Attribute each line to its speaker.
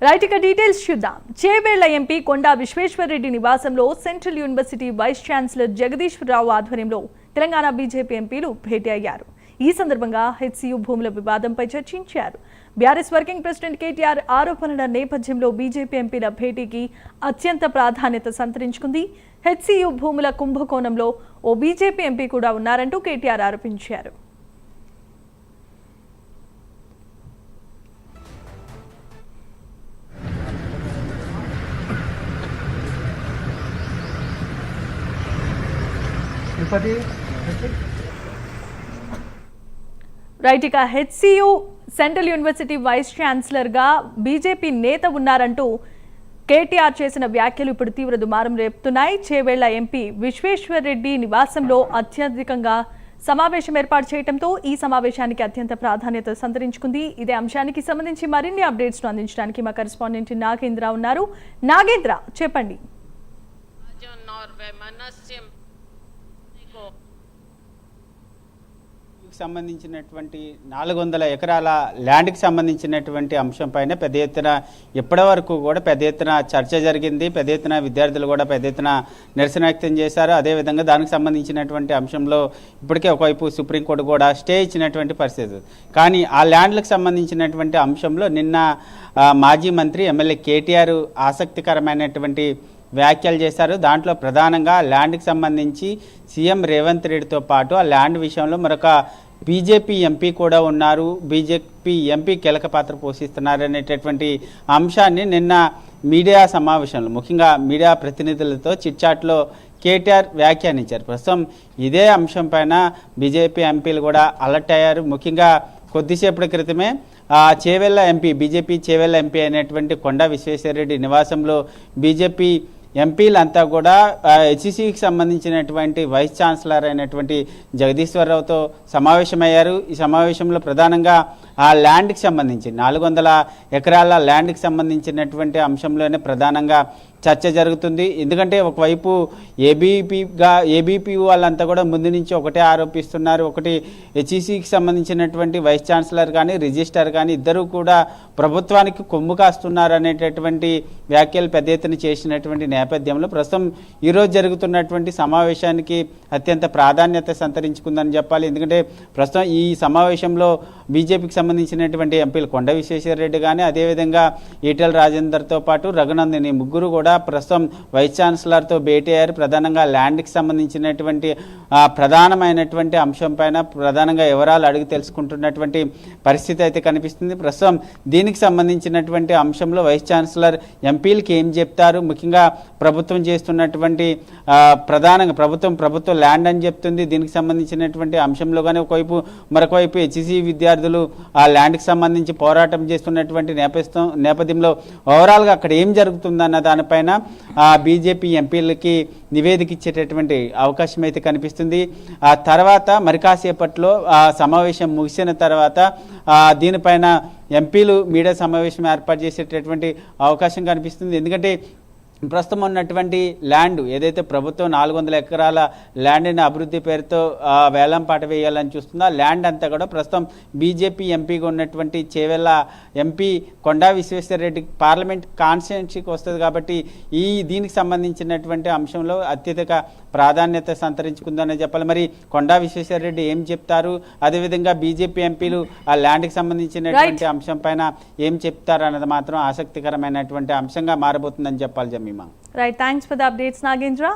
Speaker 1: Right ఇక details చూద్దాం. Chevella MP Konda Vishweshwar Reddy నివాసంలో central university vice chancellor Jagadishwar Rao ఆధ్వర్యంలో తెలంగాణ బీజేపీ ఎంపీలు భేటీ అయ్యారు. ఈ సందర్భంగా హెచ్సియు భూముల వివాదంపై చర్చించారు. బీఆర్ఎస్ వర్కింగ్ ప్రెసిడెంట్ కేటీఆర్ ఆరోపణల నేపథ్యంలో బీజేపీ ఎంపీల భేటీకి అత్యంత ప్రాధాన్యత సంతరించుకుంది. హెచ్సియు భూముల కుంభకోణంలో ఓ బీజేపీ ఎంపీ కూడా ఉన్నారంటూ కేటీఆర్ ఆరోపించారు. రైట్ ఇక హెచ్సియు సెంట్రల్ యూనివర్సిటీ వైస్ ఛాన్సలర్గా బీజేపీ నేత ఉన్నారంటూ కేటీఆర్ చేసిన వ్యాఖ్యలు ఇప్పుడు తీవ్ర దుమారం రేపుతున్నాయి. చేవేళ్ల ఎంపీ విశ్వేశ్వరరెడ్డి నివాసంలో అత్యధికంగా సమావేశం ఏర్పాటు చేయడంతో ఈ సమావేశానికి అత్యంత ప్రాధాన్యత సంతరించుకుంది. ఇదే అంశానికి సంబంధించి మరిన్ని అప్డేట్స్ అందించడానికి మా కరెస్పాండెంట్ నాగేంద్ర ఉన్నారు. నాగేంద్ర, చెప్పండి.
Speaker 2: సంబంధించినటువంటి 400 ఎకరాల ల్యాండ్కి సంబంధించినటువంటి అంశంపైన పెద్ద ఎత్తున ఇప్పటి వరకు కూడా పెద్ద ఎత్తున చర్చ జరిగింది. పెద్ద ఎత్తున విద్యార్థులు కూడా పెద్ద ఎత్తున నిరసన వ్యక్తం చేశారు. అదేవిధంగా దానికి సంబంధించినటువంటి అంశంలో ఇప్పటికే ఒకవైపు సుప్రీంకోర్టు కూడా స్టే ఇచ్చినటువంటి పరిస్థితి. కానీ ఆ ల్యాండ్లకు సంబంధించినటువంటి అంశంలో నిన్న మాజీ మంత్రి ఎమ్మెల్యే కేటీఆర్ ఆసక్తికరమైనటువంటి వ్యాఖ్యలు చేశారు. దాంట్లో ప్రధానంగా ల్యాండ్కి సంబంధించి సీఎం రేవంత్ రెడ్డితో పాటు ఆ ల్యాండ్ విషయంలో మరొక బీజేపీ ఎంపీ కూడా ఉన్నారు, బీజేపీ ఎంపీ కీలక పాత్ర పోషిస్తున్నారు అనేటటువంటి అంశాన్ని నిన్న మీడియా సమావేశంలో ముఖ్యంగా మీడియా ప్రతినిధులతో చిట్చాట్లో కేటీఆర్ వ్యాఖ్యానించారు. ప్రస్తుతం ఇదే అంశంపైన బీజేపీ ఎంపీలు కూడా అలర్ట్ అయ్యారు. ముఖ్యంగా కొద్దిసేపటి క్రితమే Chevella MP BJP Chevella MP అయినటువంటి కొండా విశ్వేశ్వరరెడ్డి నివాసంలో బీజేపీ ఎంపీలంతా కూడా హెచ్సిసికి సంబంధించినటువంటి వైస్ ఛాన్సలర్ అయినటువంటి జగదీశ్వరరావుతో సమావేశమయ్యారు. ఈ సమావేశంలో ప్రధానంగా ఆ ల్యాండ్కి సంబంధించి 400 ఎకరాల ల్యాండ్కి సంబంధించినటువంటి అంశంలోనే ప్రధానంగా చర్చ జరుగుతుంది. ఎందుకంటే ఒకవైపు ఏబీపీ వాళ్ళంతా కూడా ముందు నుంచి ఒకటే ఆరోపిస్తున్నారు. ఒకటి హెచ్సిసికి సంబంధించినటువంటి వైస్ ఛాన్సలర్ కానీ రిజిస్టర్ కానీ ఇద్దరు కూడా ప్రభుత్వానికి కొమ్ము కాస్తున్నారు అనేటటువంటి వ్యాఖ్యలు పెద్ద ఎత్తున చేసినటువంటి నేపథ్యంలో ప్రస్తుతం ఈరోజు జరుగుతున్నటువంటి సమావేశానికి అత్యంత ప్రాధాన్యత సంతరించుకుందని చెప్పాలి. ఎందుకంటే ప్రస్తుతం ఈ సమావేశంలో బీజేపీకి సంబంధించినటువంటి ఎంపీలు కొండ విశ్వేశ్వరరెడ్డి కానీ అదేవిధంగా ఈటెల రాజేందర్తో పాటు రఘునందిని ముగ్గురు కూడా ప్రస్తుతం వైస్ ఛాన్సలర్తో భేటీ అయ్యారు. ప్రధానంగా ల్యాండ్కి సంబంధించినటువంటి ప్రధానమైనటువంటి అంశం పైన ప్రధానంగా వివరాలు అడిగి తెలుసుకుంటున్నటువంటి పరిస్థితి అయితే కనిపిస్తుంది. ప్రస్తుతం దీనికి సంబంధించినటువంటి అంశంలో వైస్ ఛాన్సలర్ ఎంపీలకి ఏం చెప్తారు, ముఖ్యంగా ప్రభుత్వం చేస్తున్నటువంటి ప్రధానంగా ప్రభుత్వ ల్యాండ్ అని చెప్తుంది. దీనికి సంబంధించినటువంటి అంశంలో కానీ మరొక వైపు హెచ్సిసి విద్యార్థులు ఆ ల్యాండ్కి సంబంధించి పోరాటం చేస్తున్నటువంటి నేపథ్యంలో ఓవరాల్గా అక్కడ ఏం జరుగుతుందన్న దానిపైన బీజేపీ ఎంపీలకి నివేదిక ఇచ్చేటటువంటి అవకాశం అయితే కనిపిస్తుంది. ఆ తర్వాత మరి కాసేపట్లో సమావేశం ముగిసిన తర్వాత దీనిపైన ఎంపీలు మీడియా సమావేశం ఏర్పాటు చేసేటటువంటి అవకాశం కనిపిస్తుంది. ఎందుకంటే ప్రస్తుతం ఉన్నటువంటి ల్యాండ్ ఏదైతే ప్రభుత్వం 400 ఎకరాల ల్యాండ్ని అభివృద్ధి పేరుతో వేలం పాట వేయాలని చూస్తుందో ఆ ల్యాండ్ అంతా కూడా ప్రస్తుతం బీజేపీ ఎంపీగా ఉన్నటువంటి చేవెళ్ల ఎంపీ కొండా విశ్వేశ్వరరెడ్డి పార్లమెంట్ కాన్స్టిట్యున్సీకి వస్తుంది. కాబట్టి దీనికి సంబంధించినటువంటి అంశంలో అత్యధిక ప్రాధాన్యత సంతరించుకుందని చెప్పాలి. మరి కొండా విశ్వేశ్వరరెడ్డి ఏం చెప్తారు, అదేవిధంగా బీజేపీ ఎంపీలు ఆ ల్యాండ్కి సంబంధించినటువంటి అంశం పైన ఏం చెప్తారు అన్నది మాత్రం ఆసక్తికరమైనటువంటి అంశంగా మారబోతుందని చెప్పాలి. Jemimah,
Speaker 1: right, thanks for the updates Nagendra.